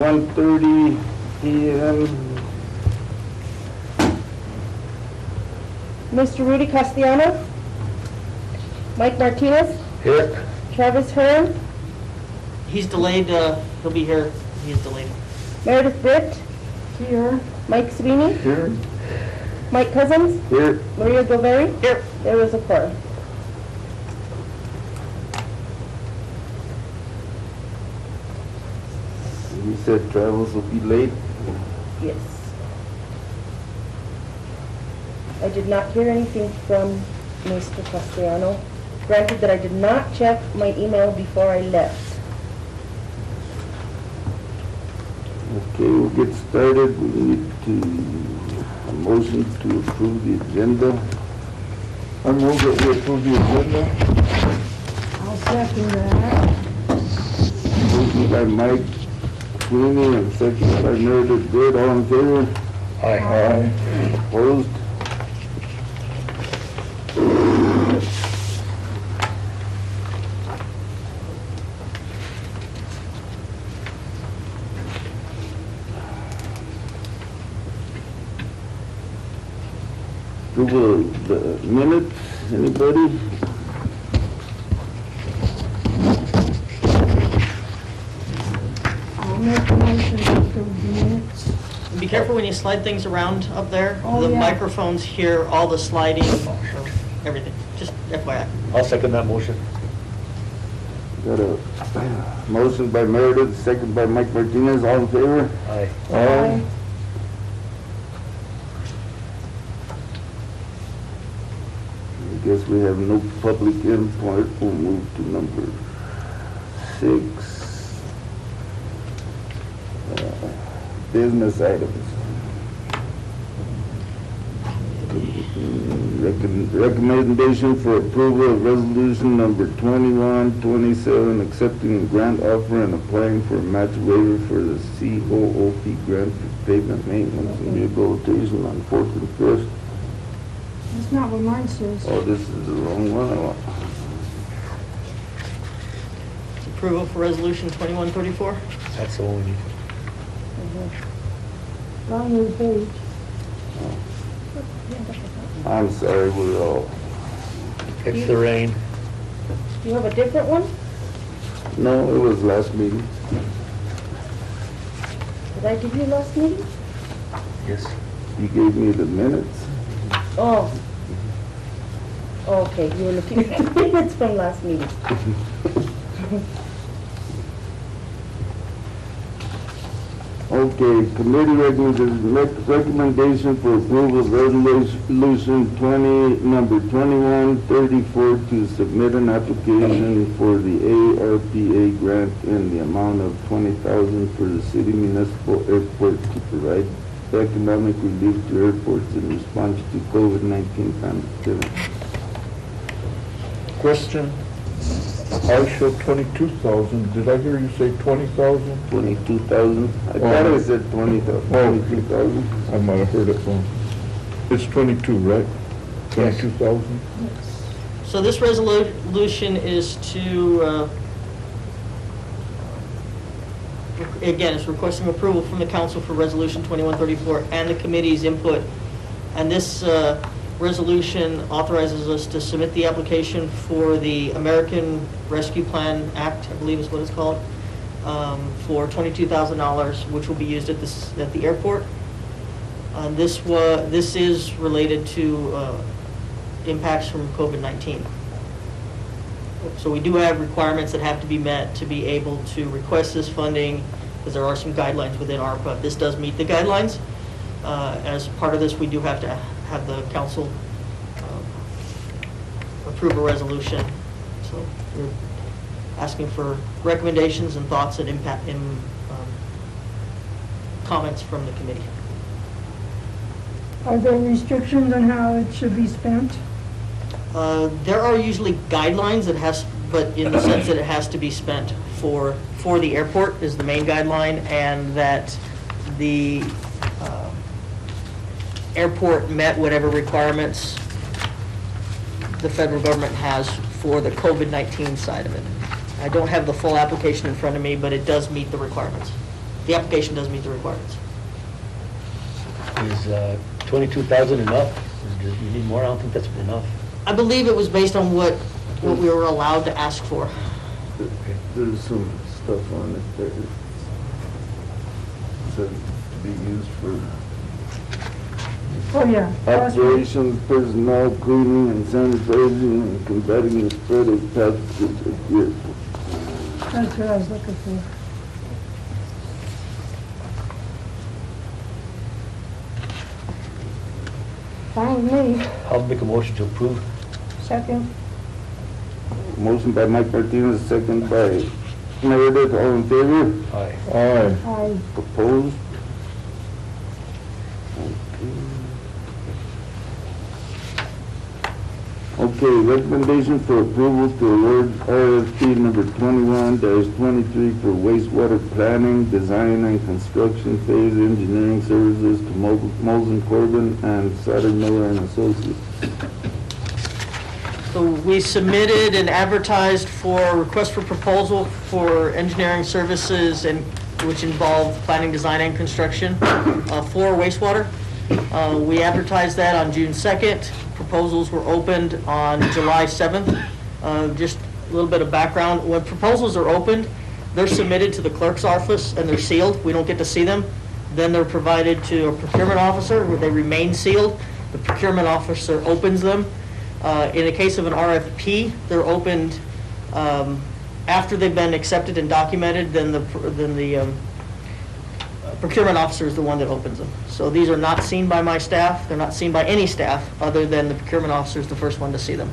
1:30 p.m. Mr. Rudy Castellano, Mike Martinez, Here. Travis Hearn, He's delayed, he'll be here, he is delayed. Meredith Britt, here, Mike Savini, Here. Mike Cousins, Here. Maria Gilberry. Here. There was a quorum. He said Travis will be late. Yes. I did not hear anything from Mr. Castellano. Granted that I did not check my email before I left. Okay, we'll get started. We need a motion to approve the agenda. I move that we approve the agenda. I'll second that. Motion by Mike Sweeney and second by Meredith Good. All in favor? Aye. Opposed? Approval of the minutes, anybody? I'll make a motion to approve the minutes. And be careful when you slide things around up there. Oh, The yeah. microphones hear all the sliding, everything, just FYI. I'll second that motion. Got a motion by Meredith, second by Mike Martinez. All in favor? Aye. Aye. I guess we have no public input. We'll move to number 6. Business items. Recommendation for approval of resolution number 2127, accepting a grant offer and applying for a match waiver for the COOP grant for pavement maintenance and rehabilitation on 4th and 1st. That's not what mine says. Oh, this is the wrong one. Approval for resolution 2134. That's the one we need. Wrong page. I'm sorry, we're all, It's the rain. You have a different one? no, it was last meeting. Did I give you last meeting? Yes. You gave me the minutes. Oh. Okay, you were looking at the minutes from last meeting. Okay, committee recommendation for approval of resolution number 2134 to submit an application for the ARPA grant in the amount of $20,000 for the city municipal airport to provide economic relief to airports in response to COVID-19 pandemic. Question, I showed 22,000, did I hear you say 20,000? 22,000. I thought I said 20,000. 22,000. I might have heard it wrong. It's 22, right? 22,000? So this resolution is to, again, it's requesting approval from the council for resolution 2134 and the committee's input. And this resolution authorizes us to submit the application for the American Rescue Plan Act, I believe is what it's called, for $22,000, which will be used at the airport. This is related to impacts from COVID-19. So we do have requirements that have to be met to be able to request this funding, because there are some guidelines within ARPA. This does meet the guidelines. As part of this, we do have to have the council approve a resolution. So we're asking for recommendations and thoughts and impact and comments from the committee. Are there restrictions on how it should be spent? There are usually guidelines but in the sense that it has to be spent for the airport is the main guideline, and that the airport met whatever requirements the federal government has for the COVID-19 side of it. I don't have the full application in front of me, but it does meet the requirements. the application does meet the requirements. Is 22,000 enough? Do you need more? I don't think that's enough. I believe it was based on what we were allowed to ask for. There's some stuff on it that it said to be used for Oh, yeah. operations, personnel, cleaning and sanitizing and combating the spread of pathogens. Here. That's what I was looking for. Fine with me. I'll make a motion to approve. Second. Motion by Mike Martinez, second by Meredith, all in favor? Aye. Aye. Aye. Opposed? Okay, recommendation for approval to award RFP number 21-23 for wastewater planning, design, and construction phase engineering services to Molson Corbin and Sutter Miller and Associates. So we submitted and advertised for a request for proposal for engineering services, and which involved planning, design, and construction for wastewater. We advertised that on June 2nd. Proposals were opened on July 7th. Just a little bit of background. When proposals are opened, they're submitted to the clerk's office and they're sealed. We don't get to see them. Then they're provided to a procurement officer where they remain sealed. The procurement officer opens them. In the case of an RFP, they're opened after they've been accepted and documented, then the procurement officer is the one that opens them. So these are not seen by my staff. They're not seen by any staff other than the procurement officer is the first one to see them.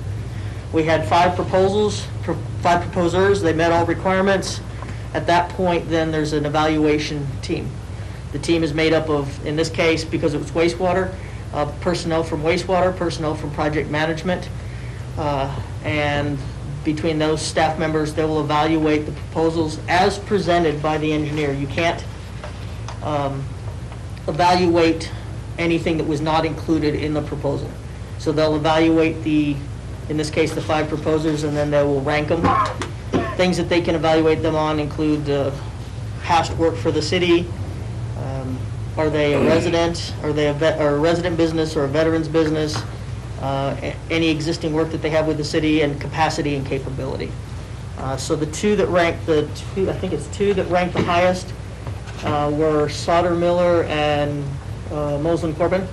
We had 5 proposals, 5 proposers. They met all requirements. At that point, then there's an evaluation team. The team is made up of, in this case, because it was wastewater, personnel from wastewater, personnel from project management, and between those staff members, they will evaluate the proposals as presented by the engineer. You can't evaluate anything that was not included in the proposal. So they'll evaluate in this case, the 5 proposers, and then they will rank them. Things that they can evaluate them on include past work for the city. Are they a resident? Are they a resident business or a veteran's business? Any existing work that they have with the city, and capacity and capability. So the 2 that ranked I think it's 2 that ranked the highest were Sauter Miller and Molson Corbin.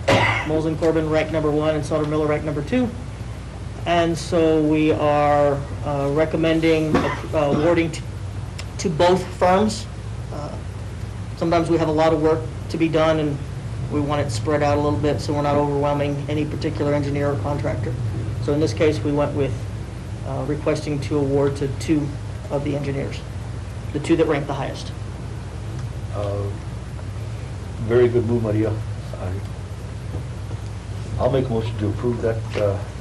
Molson Corbin ranked number 1 and Sauter Miller ranked number 2. And so we are recommending awarding to both firms. Sometimes we have a lot of work to be done and we want it spread out a little bit so we're not overwhelming any particular engineer or contractor. So in this case, we went with requesting to award to 2 of the engineers, the 2 that ranked the highest. Very good move, Maria. I'll make a motion to approve that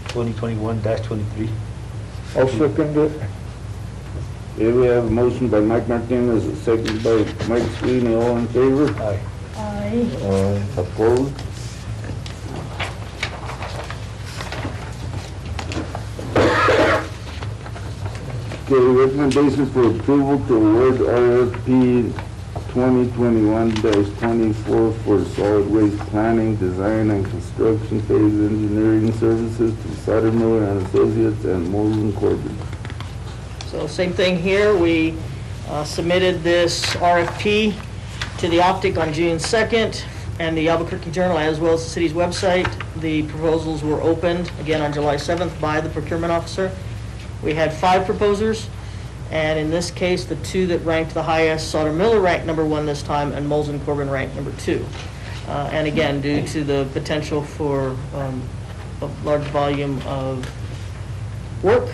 2021-23. I'll second it. Here we have a motion by Mike Martinez, a second by Mike Sweeney, all in favor? Aye. Aye. Opposed? Okay, recommendations for approval to award RFP 2021-24 for solid waste planning, design, and construction phase engineering services to Sutter Miller and Associates and Molson Corbin. So same thing here, we submitted this RFP to the Optic on June 2nd and the Albuquerque Journal as well as the city's website. The proposals were opened again on July 7th by the procurement officer. We had 5 proposers, and in this case, the 2 that ranked the highest, Sauter Miller ranked number 1 this time and Molson Corbin ranked number 2. And again, due to the potential for a large volume of work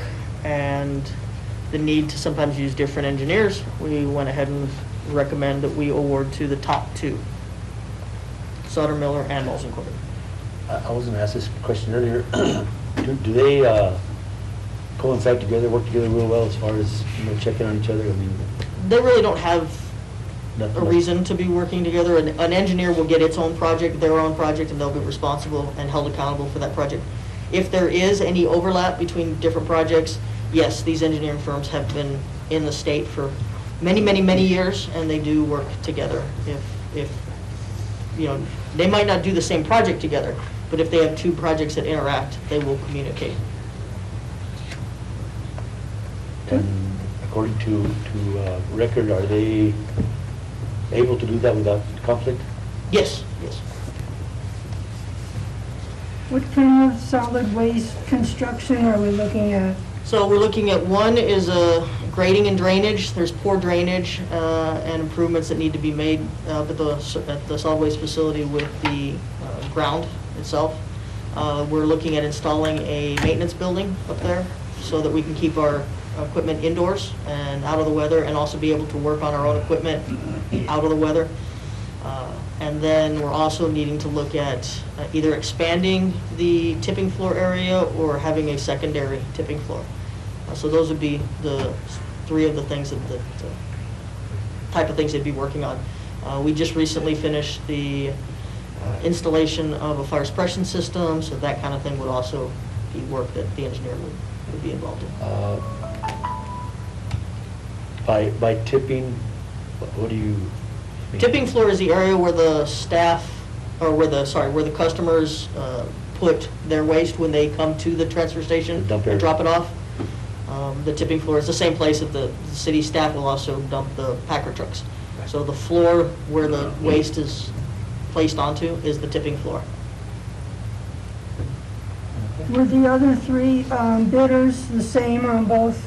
and the need to sometimes use different engineers, we went ahead and recommend that we award to the top 2, Sauter Miller and Molson Corbin. I was going to ask this question earlier. Do they coincide together, work together real well as far as, checking on each other? I mean, They really don't have nothing a much. reason to be working together. An engineer will get its own project, their own project, and they'll be responsible and held accountable for that project. If there is any overlap between different projects, yes, these engineering firms have been in the state for many, many, many years, and they do work together. If, you know, they might not do the same project together, but if they have two projects that interact, they will communicate. And according to record, are they able to do that without conflict? Yes, yes. What kind of solid waste construction are we looking at? So we're looking at, one is grading and drainage. There's poor drainage and improvements that need to be made at the solid waste facility with the ground itself. We're looking at installing a maintenance building up there so that we can keep our equipment indoors and out of the weather, and also be able to work on our own equipment out of the weather. And then we're also needing to look at either expanding the tipping floor area or having a secondary tipping floor. So those would be the three of the things that type of things they'd be working on. We just recently finished the installation of a fire suppression system, so that kind of thing would also be work that the engineer would be involved in. By tipping, what do you mean? Tipping floor is the area where the staff, or where the customers put their waste when they come to the transfer station The dump area. and drop it off. The tipping floor is the same place that the city staff will also dump the packer trucks. So the floor where the waste is placed onto is the tipping floor. Were the other three bidders the same on both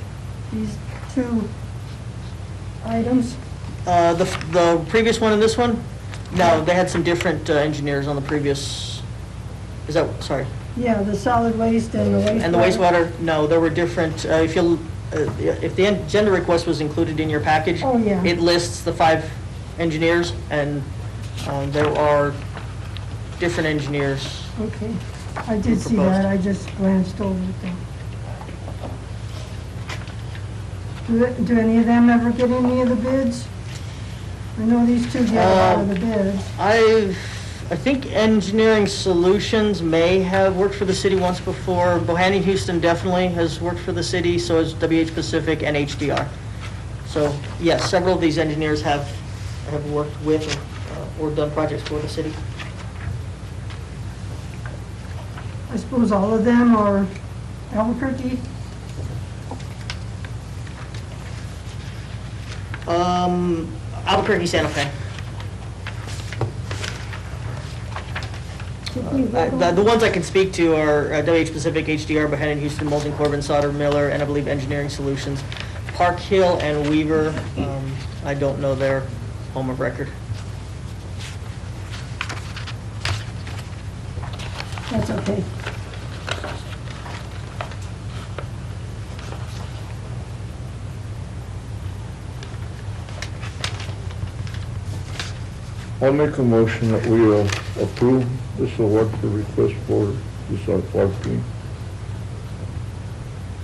these two items? The previous one and this one? No, they had some different engineers on the previous, sorry. Yeah, the solid waste and the wastewater. And the wastewater, no, there were different, if the agenda request was included in your package. Oh, yeah. It lists the 5 engineers, and there are different engineers. Okay, I did see that, I just glanced over it though. Do any of them ever get any of the bids? I know these two get a lot of the bids. I think Engineering Solutions may have worked for the city once before. Bohannon Houston definitely has worked for the city, so has WH Pacific and HDR. So, yes, several of these engineers have worked with or done projects for the city. I suppose all of them are Albuquerque? Albuquerque, Santa Fe. The ones I can speak to are WH Pacific, HDR, Bohannon Houston, Molson Corbin, Sauter, Miller, and I believe Engineering Solutions. Park Hill and Weaver, I don't know their home of record. That's okay. I'll make a motion that we approve this award for request for this RFP.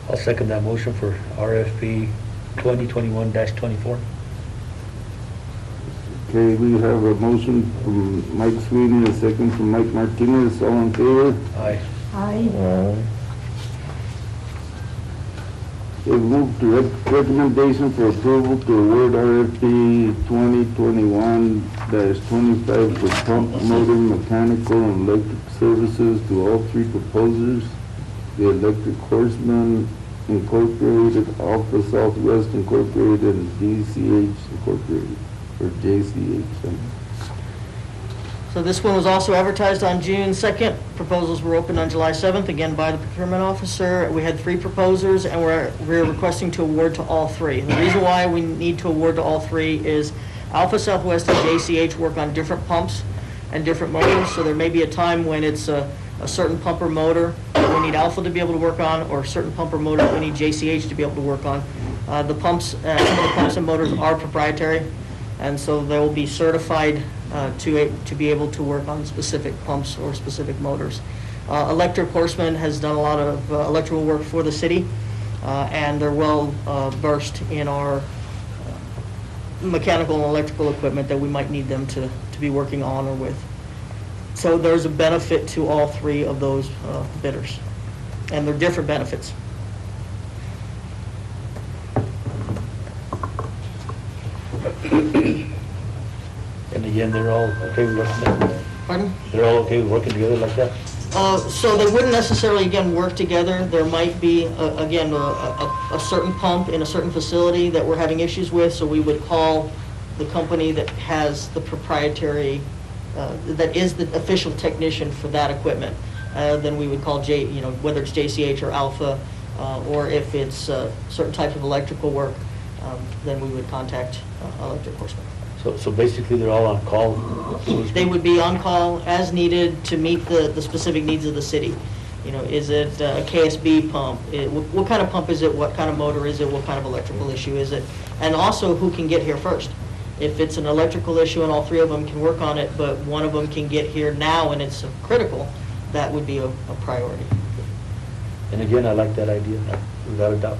I'll second that motion for RFP 2021-24. Okay, we have a motion from Mike Sweeney, a second from Mike Martinez, all in favor? Aye. Aye. Okay, move to recommendation for approval to award RFP 2021-25 for pump, motor, mechanical, and electric services to all 3 proposers: the Electric Horseman Incorporated, Alpha Southwest Incorporated, and DCH Incorporated, or JCH. So this one was also advertised on June 2nd. Proposals were opened on July 7th, again by the procurement officer. We had 3 proposers, and we're requesting to award to all 3. And the reason why we need to award to all 3 is Alpha Southwest and JCH work on different pumps and different motors, so there may be a time when it's a certain pump or motor that we need Alpha to be able to work on, or a certain pump or motor that we need JCH to be able to work on. The pumps, some of the pumps and motors are proprietary, and so they will be certified to be able to work on specific pumps or specific motors. Electric Horseman has done a lot of electrical work for the city, and they're well versed in our mechanical and electrical equipment that we might need them to be working on or with. So there's a benefit to all 3 of those bidders, and they're different benefits. and they're all okay with working together? Pardon? They're all okay with working together like that? So they wouldn't necessarily, again, work together. There might be, again, a certain pump in a certain facility that we're having issues with, so we would call the company that has the proprietary, that is the official technician for that equipment. Then we would call whether it's JCH or Alpha, or if it's certain types of electrical work, then we would contact electric enforcement. So basically, they're all on call? so to They speak? would be on call as needed to meet the specific needs of the city. You know, is it a KSB pump? What kind of pump is it? What kind of motor is it? What kind of electrical issue is it? And also, who can get here first? If it's an electrical issue and all three of them can work on it, but one of them can get here now and it's critical, that would be a priority. And again, I like that idea, without a doubt.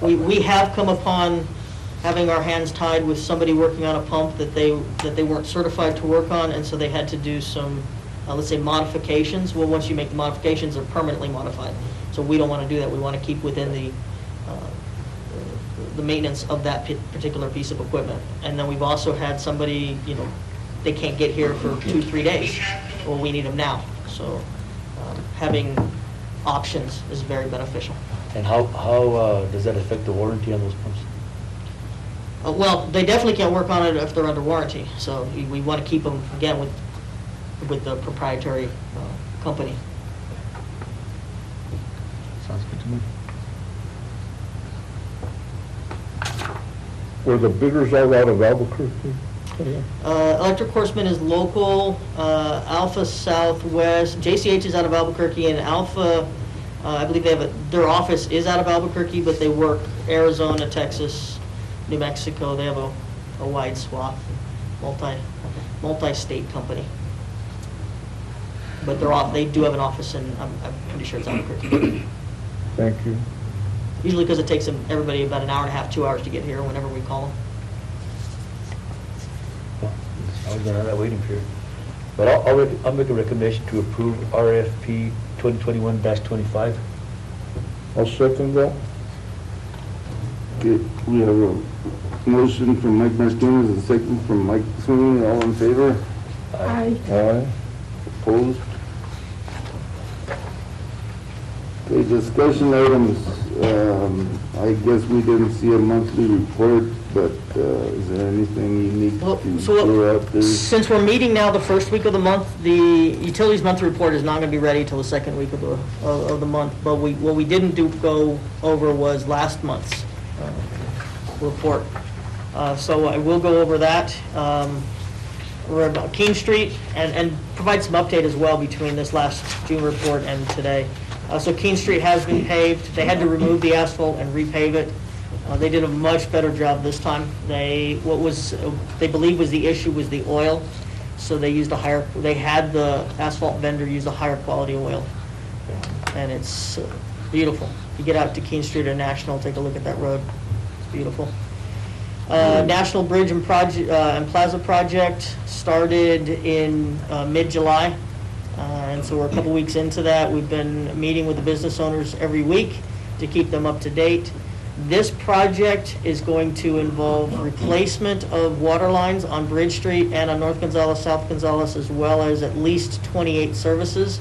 We have come upon having our hands tied with somebody working on a pump that they weren't certified to work on, and so they had to do some, let's say, modifications. Well, once you make the modifications, they're permanently modified. So we don't want to do that. We want to keep within the maintenance of that particular piece of equipment. And then we've also had somebody, they can't get here for 2-3 days. Well, we need them now. So having options is very beneficial. And how does that affect the warranty on those pumps? Well, they definitely can't work on it if they're under warranty. So we want to keep them, again, with the proprietary company. Sounds good to me. Were the bidders all out of Albuquerque? Electric Horseman is local, Alpha Southwest, JCH is out of Albuquerque, and Alpha, I believe their office is out of Albuquerque, but they work Arizona, Texas, New Mexico. They have a wide swath, multi-state company. But they do have an office in, I'm pretty sure it's Albuquerque. Thank you. Usually because it takes everybody about an hour and a half, 2 hours to get here whenever we call them. Well, I was gonna have that waiting period. But I'll make a recommendation to approve RFP 2021-25. I'll second that. Okay, we have a motion from Mike Martinez, a second from Mike Sweeney. All in favor? Aye. Aye. Opposed? Okay, discussion items. I guess we didn't see a monthly report, but is there anything unique Well, to so throw out there? since we're meeting now the first week of the month, the utilities monthly report is not going to be ready till the second week of the month. But what we didn't go over was last month's report. So I will go over that. We're about Keene Street and provide some update as well between this last June report and today. So Keene Street has been paved. They had to remove the asphalt and repave it. They did a much better job this time. They believe was the issue was the oil, so they had the asphalt vendor use a higher quality oil, and it's beautiful. You get out to Keene Street or National, take a look at that road. It's beautiful. National Bridge and Plaza project started in mid-July. And so we're a couple weeks into that. We've been meeting with the business owners every week to keep them up to date. This project is going to involve replacement of water lines on Bridge Street and on North Gonzales, South Gonzales, as well as at least 28 services.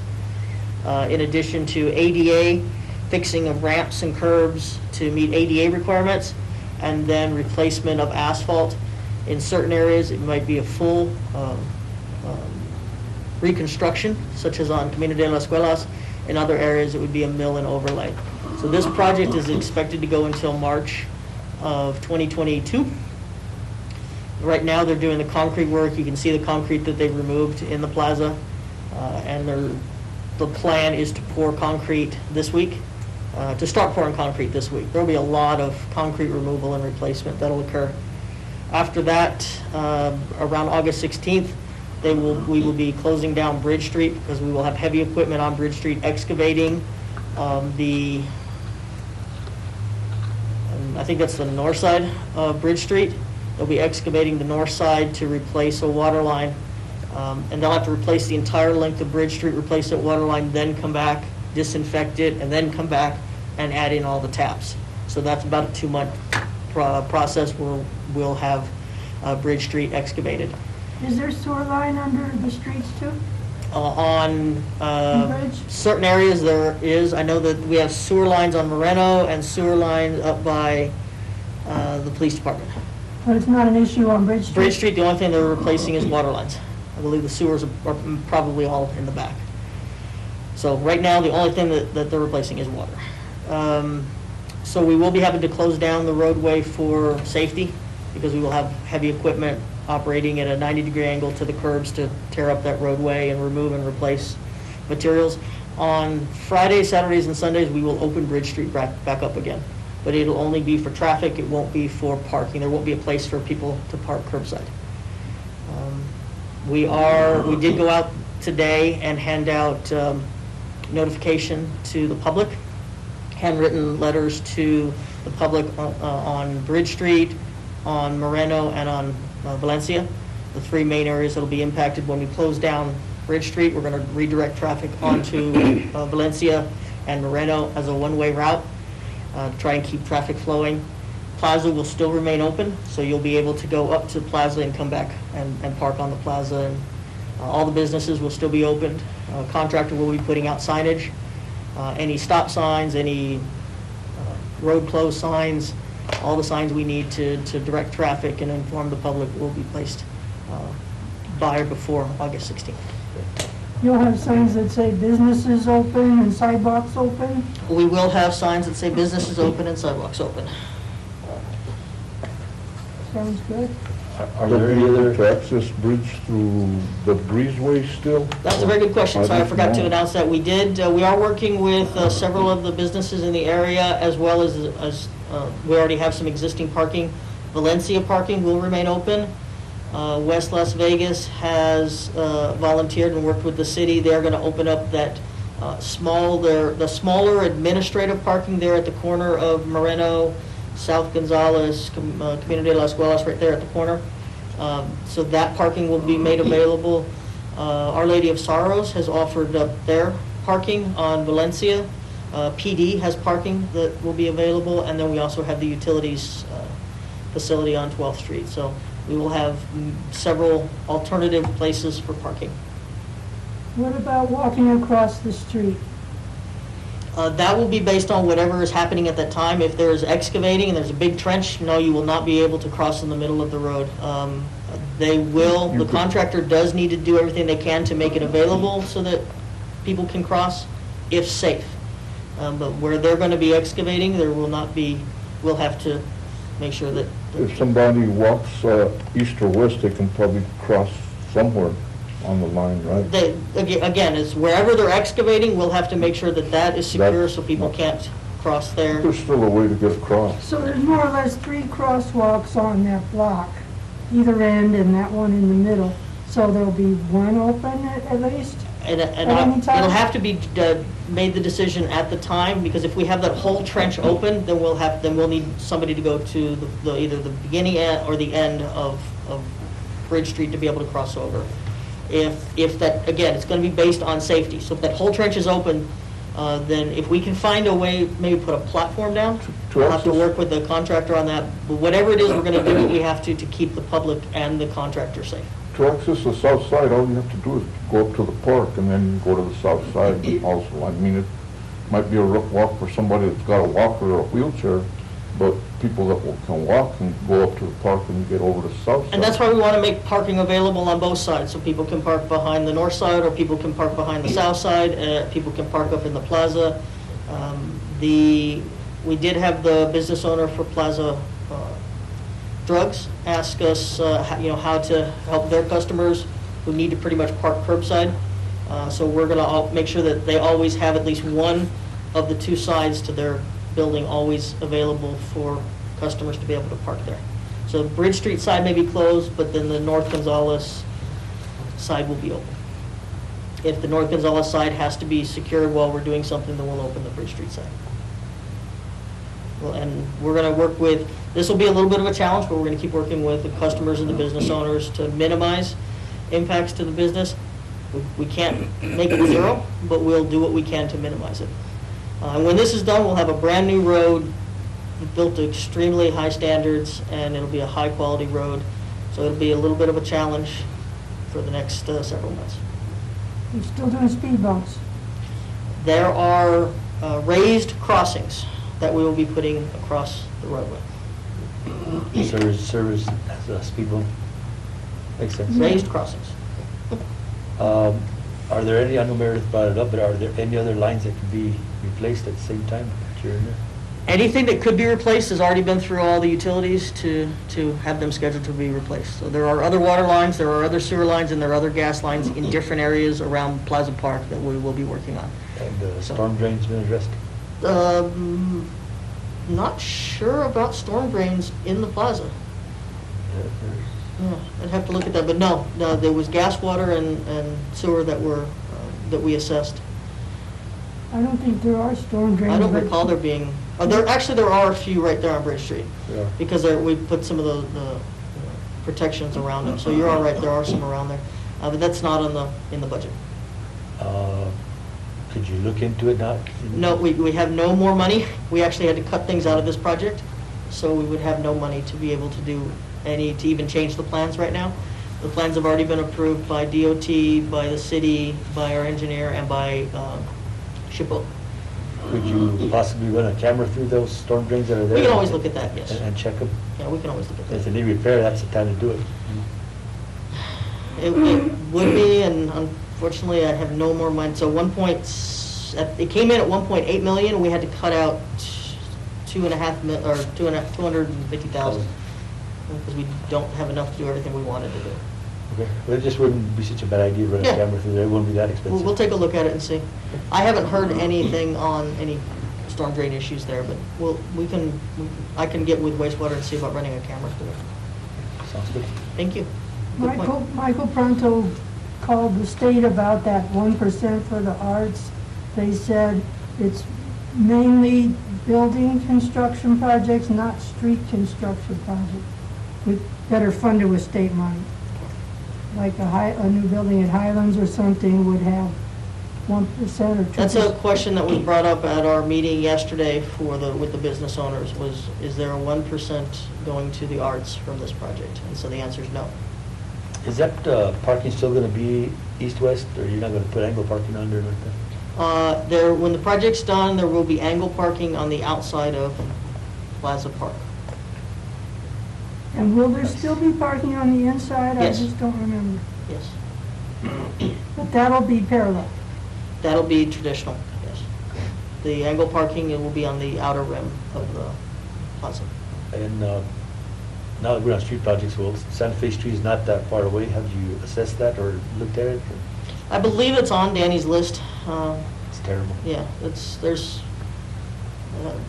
In addition to ADA, fixing of ramps and curbs to meet ADA requirements, and then replacement of asphalt. In certain areas, it might be a full reconstruction, such as on Camino de las Escuelas. In other areas, it would be a mill and overlay. So this project is expected to go until March of 2022. Right now, they're doing the concrete work. You can see the concrete that they've removed in the plaza. And the plan is to pour concrete this week, to start pouring concrete this week. There'll be a lot of concrete removal and replacement that'll occur. After that, around August 16th, we will be closing down Bridge Street because we will have heavy equipment on Bridge Street excavating I think that's the north side of Bridge Street. They'll be excavating the north side to replace a water line. And they'll have to replace the entire length of Bridge Street, replace that water line, then come back, disinfect it, and then come back and add in all the taps. So that's about a 2-month process where we'll have Bridge Street excavated. Is there sewer line under the streets too? On Bridge? certain areas there is. I know that we have sewer lines on Moreno and sewer lines up by the police department. But it's not an issue on Bridge Street? Bridge Street, the only thing they're replacing is water lines. I believe the sewers are probably all in the back. So right now, the only thing that they're replacing is water. So we will be having to close down the roadway for safety because we will have heavy equipment operating at a 90-degree angle to the curbs to tear up that roadway and remove and replace materials. On Fridays, Saturdays, and Sundays, we will open Bridge Street back up again. But it'll only be for traffic, it won't be for parking. There won't be a place for people to park curbside. We did go out today and hand out notification to the public, handwritten letters to the public on Bridge Street, on Moreno, and on Valencia, the three main areas that will be impacted. When we close down Bridge Street, we're going to redirect traffic onto Valencia and Moreno as a one-way route, try and keep traffic flowing. Plaza will still remain open, so you'll be able to go up to Plaza and come back and park on the Plaza. And all the businesses will still be opened. Contractor will be putting out signage. Any stop signs, any road closed signs, all the signs we need to direct traffic and inform the public will be placed by or before August 16th. You'll have signs that say businesses open and sidewalks open? We will have signs that say businesses open and sidewalks open. Sounds good. Are there any other? To access bridge through the breezeway still? That's a very good question. Sorry, I forgot to know. announce that. We are working with several of the businesses in the area, as well as we already have some existing parking. Valencia parking will remain open. West Las Vegas has volunteered and worked with the city. They're going to open up that the smaller administrative parking there at the corner of Moreno, South Gonzales, Community de las Escuelas, right there at the corner. So that parking will be made available. Our Lady of Sorrows has offered up their parking on Valencia. PD has parking that will be available, and then we also have the utilities facility on 12th Street. So we will have several alternative places for parking. What about walking across the street? That will be based on whatever is happening at that time. If there's excavating and there's a big trench, no, you will not be able to cross in the middle of the road. The contractor does need to do everything they can to make it available so that people can cross, if safe. But where they're going to be excavating, we'll have to make sure that. If somebody walks east or west, they can probably cross somewhere on the line, right? Again, it's wherever they're excavating, we'll have to make sure that is secure so people can't cross there. There's still a way to get across. So there's more or less 3 crosswalks on that block, either end and that one in the middle. So there'll be one open at least? And any time? it'll have to be made the decision at the time, because if we have that whole trench open, then we'll need somebody to go to either the beginning or the end of Bridge Street to be able to cross over. If that, again, it's going to be based on safety. So if that whole trench is open, then if we can find a way, maybe put a platform down, we'll have to work with the contractor on that. But whatever it is, we're going to do what we have to keep the public and the contractor safe. To access the south side, all you have to do is go up to the park and then go to the south side also. I mean, it might be a rough walk for somebody that's got a walker or a wheelchair, but people that can walk can go up to the park and get over to the south side. And that's why we want to make parking available on both sides, so people can park behind the north side, or people can park behind the south side, people can park up in the plaza. We did have the business owner for Plaza Drugs ask us, how to help their customers who need to pretty much park curbside. So we're going to make sure that they always have at least one of the 2 sides to their building always available for customers to be able to park there. So Bridge Street side may be closed, but then the North Gonzales side will be open. If the North Gonzales side has to be secured while we're doing something, then we'll open the Bridge Street side. Well, and we're going to work with, this will be a little bit of a challenge, but we're going to keep working with the customers and the business owners to minimize impacts to the business. We can't make it 0, but we'll do what we can to minimize it. And when this is done, we'll have a brand new road built to extremely high standards, and it'll be a high quality road. So it'll be a little bit of a challenge for the next several months. You're still doing speed bumps. There are raised crossings that we will be putting across the roadway. Service as a speed bump. Makes sense. Raised crossings. Are there any, I know Meredith brought it up, but are there any other lines that could be replaced at the same time that you're in there? Anything that could be replaced has already been through all the utilities to have them scheduled to be replaced. So there are other water lines, there are other sewer lines, and there are other gas lines in different areas around Plaza Park that we will be working on. And the storm drain's been addressed? Not sure about storm drains in the plaza. Yeah, there's- Yeah, I'd have to look at that, but no, there was gas, water, and sewer that were, that we assessed. I don't think there are storm drains. I don't but- recall there being, actually, there are a few right there on Bridge Street, Yeah. because we put some of the protections around them, so you're all right, there are some around there, but that's not in the budget. Could you look into it now? No, we have no more money, we actually had to cut things out of this project, so we would have no money to be able to do to even change the plans right now. The plans have already been approved by DOT, by the city, by our engineer, and by SHPO. Could you possibly run a camera through those storm drains that are there? We can always look at that, yes. And check them? Yeah, we can always look at If that. they need repair, that's the time to do it. It would be, and unfortunately, I have no more money. So it came in at 1.8 million, and we had to cut out 250,000, because we don't have enough to do everything we wanted to do. Okay, well, it just wouldn't be such a bad idea to run a Yeah. camera through there, it wouldn't be that expensive. We'll take a look at it and see. I haven't heard anything on any storm drain issues there, but I can get with wastewater and see about running a camera through it. Sounds good. Thank you. Good point. Michael Pronto called the state about that 1% for the arts. They said it's mainly building construction projects, not street construction projects. We better fund it with state money. Like a new building at Highlands or something would have 1% or 2%. That's a question that was brought up at our meeting yesterday with the business owners, is there a 1% going to the arts from this project? And so the answer is no. Is that parking still gonna be east-west, or you're not gonna put angle parking under it like that? When the project's done, there will be angle parking on the outside of Plaza Park. And will there still be parking on the inside? Yes. I just don't remember. Yes. But that'll be parallel. That'll be traditional, yes. The angle parking, it will be on the outer rim of the plaza. And now that we're on street projects, well, Santa Fe Street is not that far away. Have you assessed that or looked at it? I believe it's on Danny's list. It's terrible. Yeah,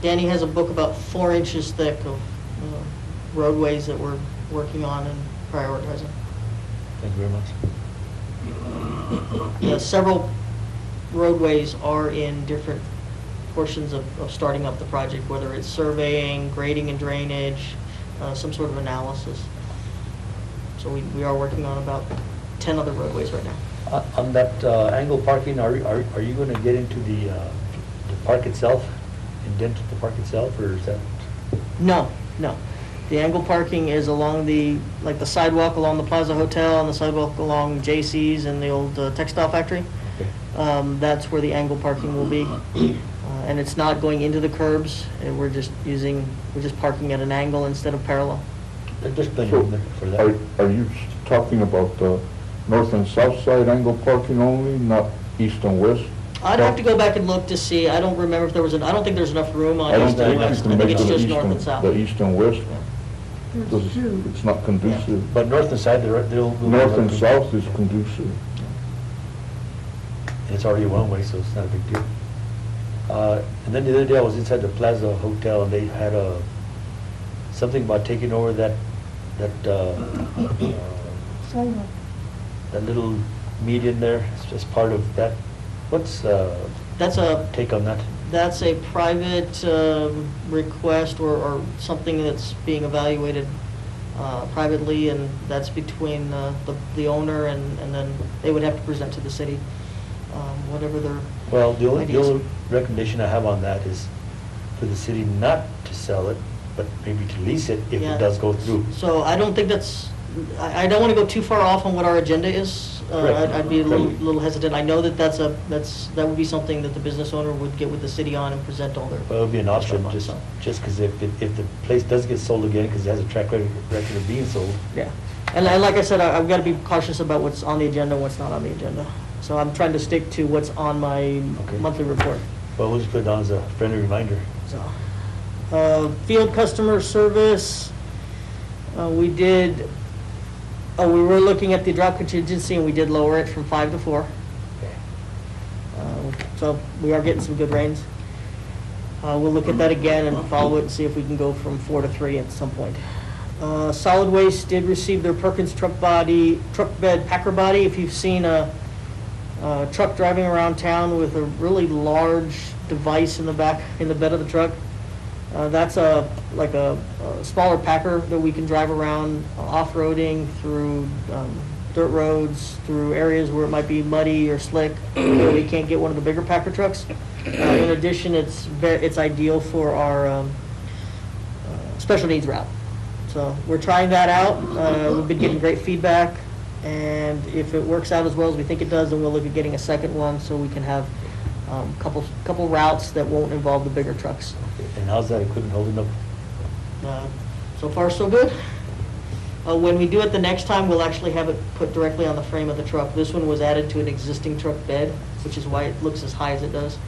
Danny has a book about 4 inches thick of roadways that we're working on and prioritizing. Thank you very much. Yeah, several roadways are in different portions of starting up the project, whether it's surveying, grading and drainage, some sort of analysis. So we are working on about 10 other roadways right now. On that angle parking, are you gonna get into the park itself, indent the park itself, or is that? No. The angle parking is along the sidewalk along the Plaza Hotel and the sidewalk along J.C.'s and the old textile factory. Okay. That's where the angle parking will be. And it's not going into the curbs. We're just parking at an angle instead of parallel. There's plenty So, of room there for that. are you talking about the north and south side angle parking only, not east and west? I'd have to go back and look to see. I don't remember if there was I don't think there's enough room on I don't east and think you west. I can think make it's the just east north and south. The east and west, There's because two. it's not conducive. But north and side, they'll. North and south is conducive. It's already one way, so it's not a big deal. And then the other day, I was inside the Plaza Hotel, and they had something about taking over that Sidewalk. that little median there, it's just part of that. What's That's a take on that? That's a private request or something that's being evaluated privately, and that's between the owner and then they would have to present to the city, whatever their Well, the ideas. only recommendation I have on that is for the city not to sell it, but maybe to lease it if Yeah. it does go through. So I don't think that's I don't want to go too far off on what our agenda is. Correct. I'd be a little hesitant. I know that that would be something that the business owner would get with the city on and present all their. Well, it would be an option, restaurant money, just because if the place does get sold again, because it has a track record of being sold. Yeah, and like I said, I've got to be cautious about what's on the agenda and what's not on the agenda. So I'm trying to stick to what's on my monthly report. Well, we'll just put it on as a friendly reminder. So, field customer service, we were looking at the drought contingency and we did lower it from 5 to 4. So we are getting some good rains. We'll look at that again and follow it and see if we can go from 4 to 3 at some point. Solid Waste did receive their Perkins truck bed packer body. If you've seen a truck driving around town with a really large device in the back, in the bed of the truck, that's like a smaller packer that we can drive around off-roading through dirt roads, through areas where it might be muddy or slick, where we can't get one of the bigger packer trucks. In addition, it's ideal for our special needs route. So we're trying that out. We've been getting great feedback, and if it works out as well as we think it does, then we'll look at getting a second one so we can have couple routes that won't involve the bigger trucks. And how's that equipment holding up? So far, so good. When we do it the next time, we'll actually have it put directly on the frame of the truck. This one was added to an existing truck bed, which is why it looks as high as it does.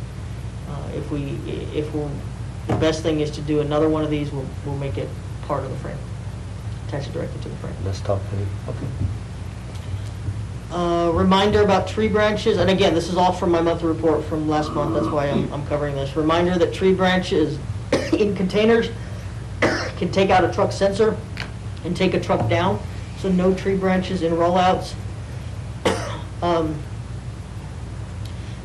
The best thing is to do another one of these, we'll make it part of the frame. Attach it directly to the frame. Let's talk, okay. Reminder about tree branches, and again, this is all from my monthly report from last month, that's why I'm covering this. Reminder that tree branches in containers can take out a truck sensor and take a truck down, so no tree branches in rollouts.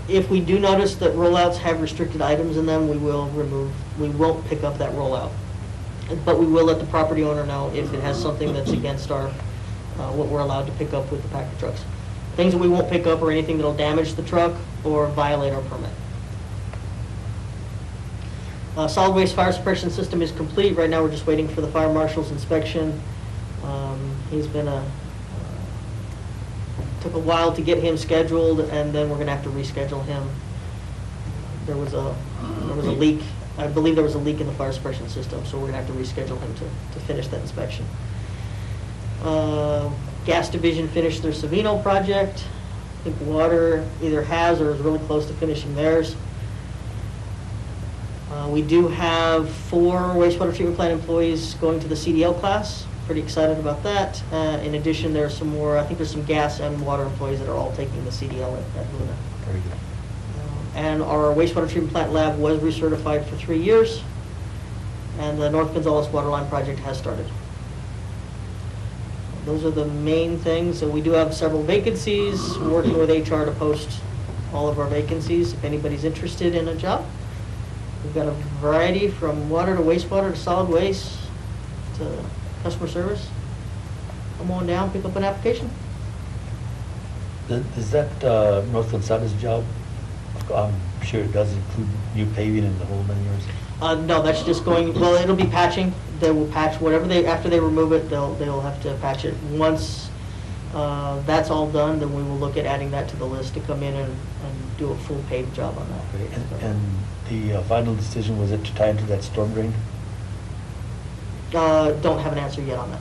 If we do notice that rollouts have restricted items in them, we won't pick up that rollout. But we will let the property owner know if it has something that's against our, what we're allowed to pick up with the packer trucks. Things that we won't pick up are anything that'll damage the truck or violate our permit. Solid waste fire suppression system is complete. Right now, we're just waiting for the fire marshal's inspection. He's been took a while to get him scheduled, and then we're gonna have to reschedule him. There was a leak. I believe there was a leak in the fire suppression system, so we're gonna have to reschedule him to finish that inspection. Gas division finished their Savino project. I think water either has or is really close to finishing theirs. We do have 4 wastewater treatment plant employees going to the CDL class. Pretty excited about that. In addition, there's some more, I think there's some gas and water employees that are all taking the CDL at Luna. Very good. And our wastewater treatment plant lab was recertified for 3 years, and the North Gonzales Waterline project has started. Those are the main things. So we do have several vacancies. We're working with HR to post all of our vacancies if anybody's interested in a job. We've got a variety from water to wastewater to solid waste to customer service. Come on down, pick up an application. Is that North Gonzales job? I'm sure it does include new paving and the whole 9 yards. No, that's just going, well, it'll be patching. They will patch whatever after they remove it, they'll have to patch it. Once that's all done, then we will look at adding that to the list to come in and do a full paved job on that. Okay. And the final decision, was it to tie into that storm drain? Don't have an answer yet on that.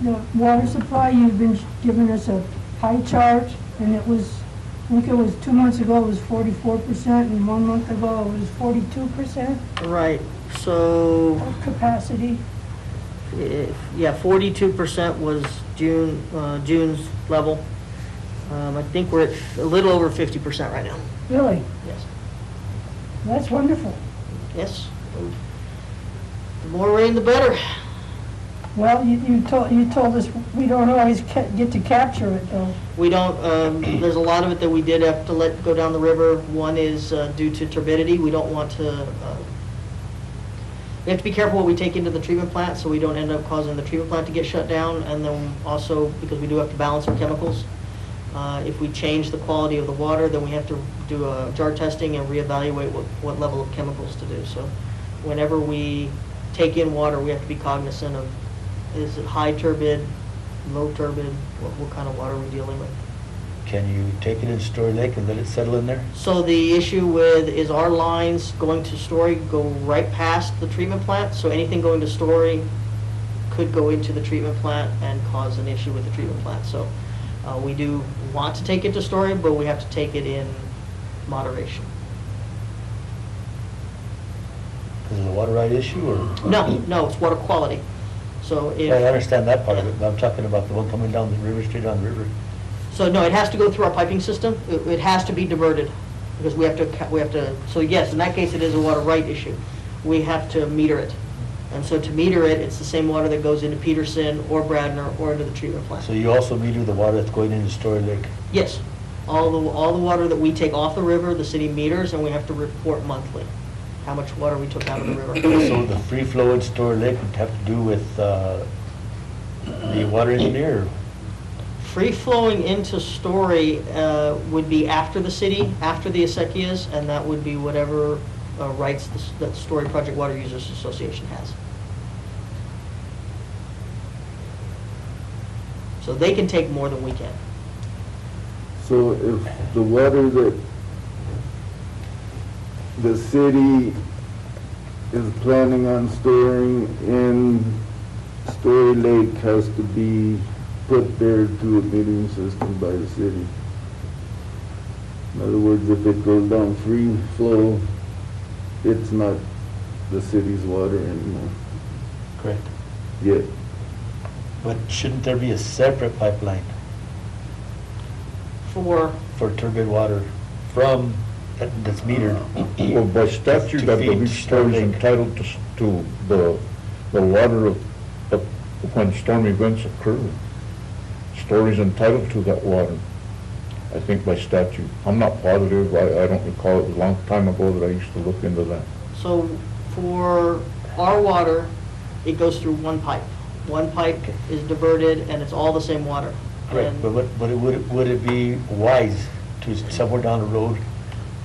The water supply, you've been giving us a pie chart, and it was, I think it was 2 months ago, it was 44%, and 1 month ago, it was 42% Right, so, of capacity. yeah, 42% was June's level. I think we're at a little over 50% right now. Really? Yes. That's wonderful. Yes. The more rain, the better. Well, you told us we don't always get to capture it, though. We don't, there's a lot of it that we did have to let go down the river. One is due to turbidity. We don't want to, we have to be careful what we take into the treatment plant so we don't end up causing the treatment plant to get shut down. And then also, because we do have to balance our chemicals, if we change the quality of the water, then we have to do a jar testing and reevaluate what level of chemicals to do. So whenever we take in water, we have to be cognizant of, is it high turbid, low turbid, what kind of water we're dealing with. Can you take it in Story Lake and let it settle in there? So the issue with, is our lines going to Story go right past the treatment plant? So anything going to Story could go into the treatment plant and cause an issue with the treatment plant. So we do want to take it to Story, but we have to take it in moderation. Is it a water right issue, or? No, it's water quality. So I if, understand that part of it, but I'm talking about the one coming down the river, straight down the river. so no, it has to go through our piping system. It has to be diverted because we have to, so yes, in that case, it is a water right issue. We have to meter it. And so to meter it, it's the same water that goes into Peterson or Bradner or into the treatment plant. So you also meter the water that's going into Story Lake? Yes, all the water that we take off the river, the city meters, and we have to report monthly how much water we took out of the river. So the free flow in Story Lake would have to do with the water engineer? Or- Free flowing into Story would be after the city, after the acequias, and that would be whatever rights that the Story Project Water Users Association has. So they can take more than we can. So if the water that the city is planning on storing in Story Lake has to be put there to a metering system by the city. In other words, if it goes down free flow, it's not the city's water anymore. Correct. Yet, But shouldn't there be a separate pipeline For, for turbid water from, that's metered? Well, by statute, To I feed believe Story Story's Lake. entitled to the water of when storm events occur. Story's entitled to that water, I think by statute. I'm not positive, I don't recall, it was a long time ago that I used to look into that. so for our water, it goes through one pipe. One pipe is diverted and it's all the same water. Correct, And but would it be wise to somewhere down the road,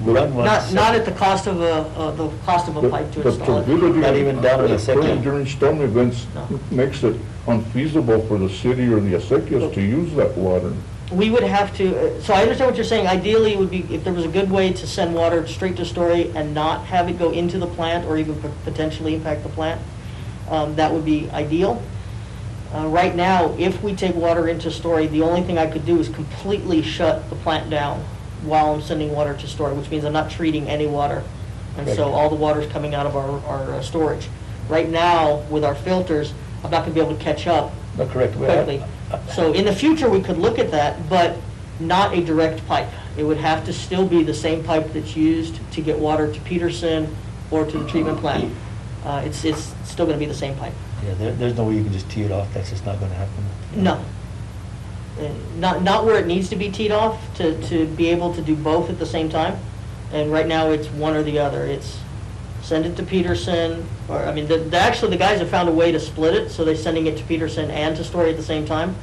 run one? not at the cost of the cost of a pipe to The install it. turbidity Not even down in the that occurs second. during storm events No. makes it unfeasible for the city or the acequias to use that water. We would have to, so I understand what you're saying. Ideally, it would be, if there was a good way to send water straight to Story and not have it go into the plant or even potentially impact the plant, that would be ideal. Right now, if we take water into Story, the only thing I could do is completely shut the plant down while I'm sending water to Story, which means I'm not treating any water. And so Right. all the water's coming out of our storage. Right now, with our filters, I'm not gonna be able to catch up No, correct. quickly. So in the future, we could look at that, but not a direct pipe. It would have to still be the same pipe that's used to get water to Peterson or to the treatment plant. It's still gonna be the same pipe. Yeah, there's no way you can just tee it off, that's just not gonna happen. No. Not where it needs to be teed off to be able to do both at the same time. And right now, it's one or the other. It's send it to Peterson, or, I mean, actually, the guys have found a way to split it, so they're sending it to Peterson and to Story at the same time.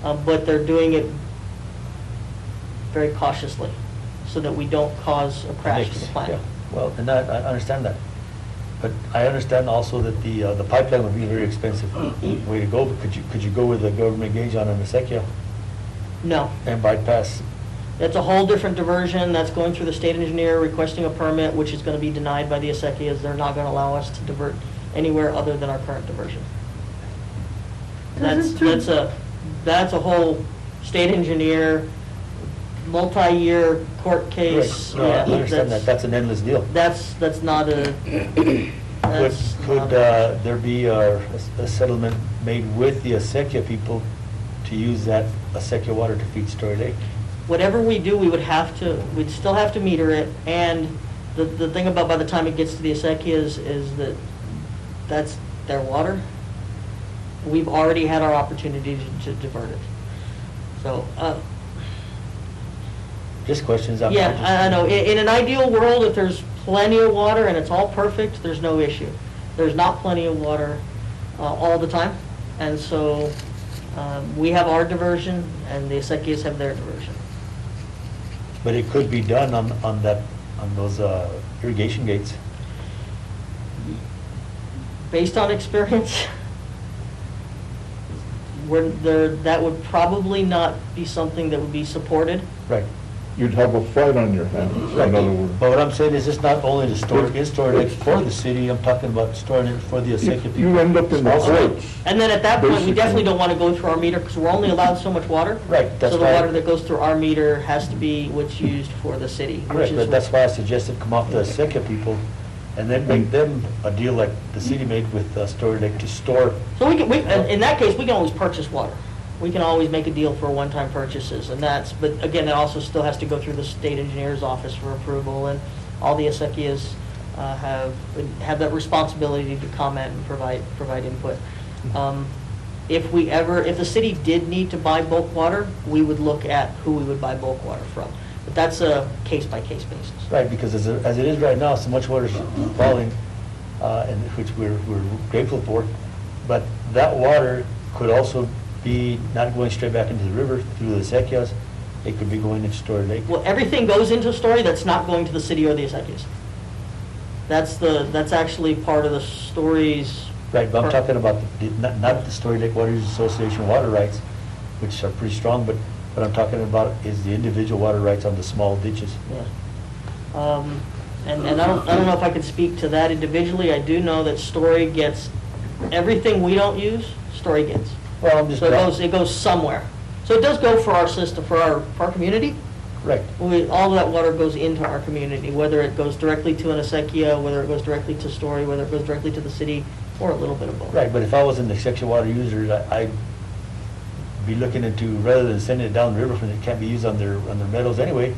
But they're doing it very cautiously, so that we don't cause a crash to the Mix, plant. yeah. Well, and I understand that. But I understand also that the pipeline would be a very expensive way to go, but could you go with a government gauge on an acequia No. and bypass? That's a whole different diversion. That's going through the state engineer requesting a permit, which is going to be denied by the acequias. They're not going to allow us to divert anywhere other than our current diversion. This is true. That's a whole state engineer, multi-year court case. Correct. No, I Yeah, understand that, that's an endless deal. That's not a, that's Could not a- there be a settlement made with the acequia people to use that acequia water to feed Story Lake? whatever we do, we'd still have to meter it, and the thing about by the time it gets to the acequias is that that's their water. We've already had our opportunity to divert it. So, Just questions. I'm yeah, just- I know. In an ideal world, if there's plenty of water and it's all perfect, there's no issue. There's not plenty of water all the time, and so we have our diversion, and the acequias have their diversion. But it could be done on those irrigation gates. based on experience, that would probably not be something that would be supported. Right. You'd have a fight on your hands, in other words. But what I'm saying is it's not only to store, it's stored like for the city, I'm talking about storing it for the executive people. You end up in the courts. And then at that point, we Basically. definitely don't want to go through our meter, because we're only allowed so much water. Right, that's So the why- water that goes through our meter has to be what's used for the city. which Correct, is but that's why I suggested come off the executive people and then make them a deal like the city made with Story Lake to store. So in that case, we can always purchase water. We can always make a deal for one-time purchases, and but again, it also still has to go through the state engineer's office for approval, and all the acequias have that responsibility to comment and provide input. If the city did need to buy bulk water, we would look at who we would buy bulk water from. But that's a case-by-case basis. Right, because as it is right now, so much water is falling, and which we're grateful for, but that water could also be not going straight back into the river through the acequias. It could be going into Story Lake. Well, everything goes into Story that's not going to the city or the acequias. That's actually part of the Story's. Right, but I'm talking about not the Story Lake Waters Association water rights, which are pretty strong, but what I'm talking about is the individual water rights on the small ditches. Yeah. And I don't know if I can speak to that individually. I do know that Story gets everything we don't use. Story gets. Well, I'm just. So it goes somewhere. So it does go for our system, for our community. Right. All of that water goes into our community, whether it goes directly to an acequia, whether it goes directly to Story, whether it goes directly to the city, or a little bit of both. Right, but if I was an executive water user, I'd be looking into, rather than sending it down the river when it can't be used on their meadows anyway,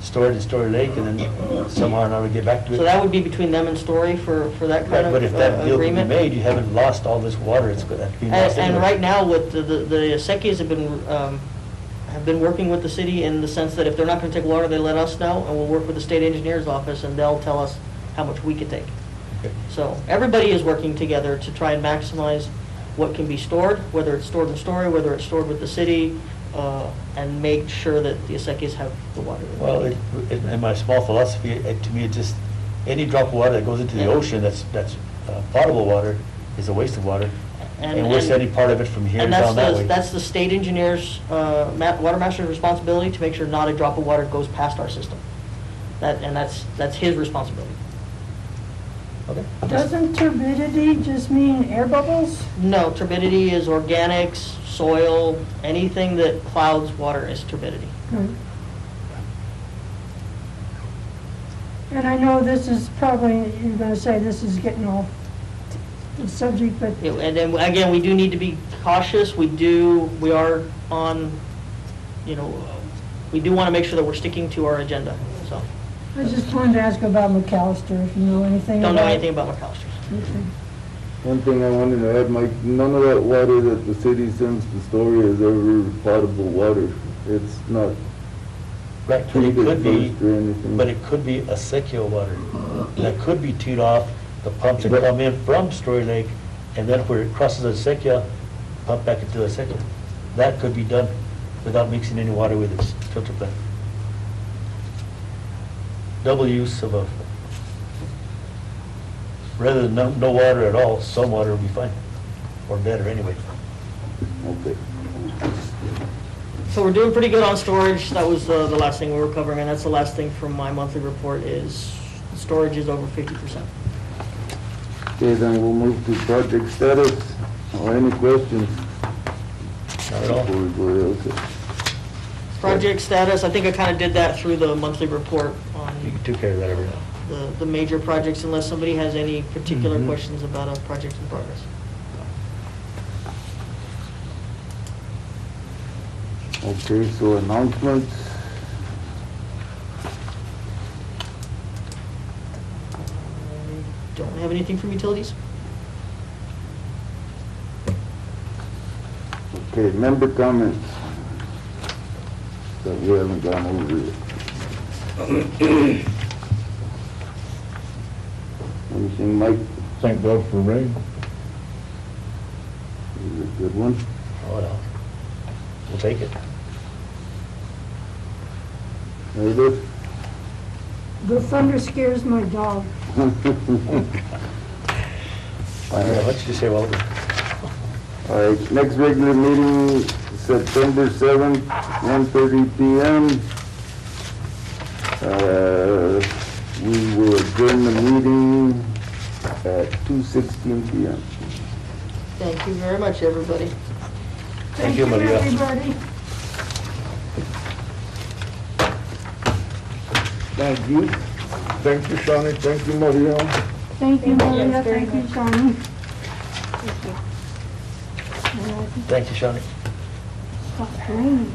store it in Story Lake and then somehow or another get back to it. So that would be between them and Story for that Right, kind of but if that deal can be agreement. made, you haven't lost all this water, it's being lost And anyway. right now, with the acequias have been working with the city in the sense that if they're not going to take water, they let us know, and we'll work with the state engineer's office, and they'll tell us how much we can take. Okay. So everybody is working together to try and maximize what can be stored, whether it's stored in Story, whether it's stored with the city, and make sure that the acequias have the water. that they Well, need. in my small philosophy, to me, it just, any drop of water that goes into the Yeah. ocean that's potable water is a waste of water. And we're sending part of it from here And down that way. that's the state engineer's, water master's responsibility to make sure not a drop of water goes past our system. That's his responsibility. Okay. Doesn't turbidity just mean air bubbles? No, turbidity is organics, soil, anything that clouds water is turbidity. Right. And I know this is probably, you're gonna say this is getting off the subject, but Yeah, and then, again, we do need to be cautious. We are on, we do want to make sure that we're sticking to our agenda, so. I just wanted to ask about McAllister, if you know anything about. Don't know anything about McAllister's. Okay. One thing I wanted to add, Mike, none of that water that the city sends to Story is ever potable water. It's not Right, but it treated could be, first or anything. but it could be acequia water. That could be teed off, the pumps that come in from Story Lake, and then where it crosses the acequia, pump back into the acequia. That could be done without mixing any water with its filter plant. Double use of rather than no water at all, some water would be fine, or better anyway. Okay. So we're doing pretty good on storage. That was the last thing we were covering, and that's the last thing from my monthly report is storage is over 50%. Okay, then we'll move to project status, or any questions? Not at all. Before we go there, okay. Project status, I think I kind of did that through the monthly report on You took care of that already. the major projects, unless somebody has any particular Mhm. questions about a project in progress. Okay, so announcements. I don't have anything from utilities. Okay, member comments that we haven't gone over yet. Anything, Mike? Thank God for rain. Is it a good one? Oh, no. We'll take it. Meredith? The thunder scares my dog. Why don't you just say, well, All right, next regular meeting, September 7th, 1:30 PM. We will adjourn the meeting at 2:16 PM. Thank you very much, everybody. Thank you, Maria. everybody. Thank you. Thank you, Shawnee. Thank you, Maria. Thank you, Thank you Maria, very thank you, much. Shawnee. Thank you, Shawnee. Stop raining.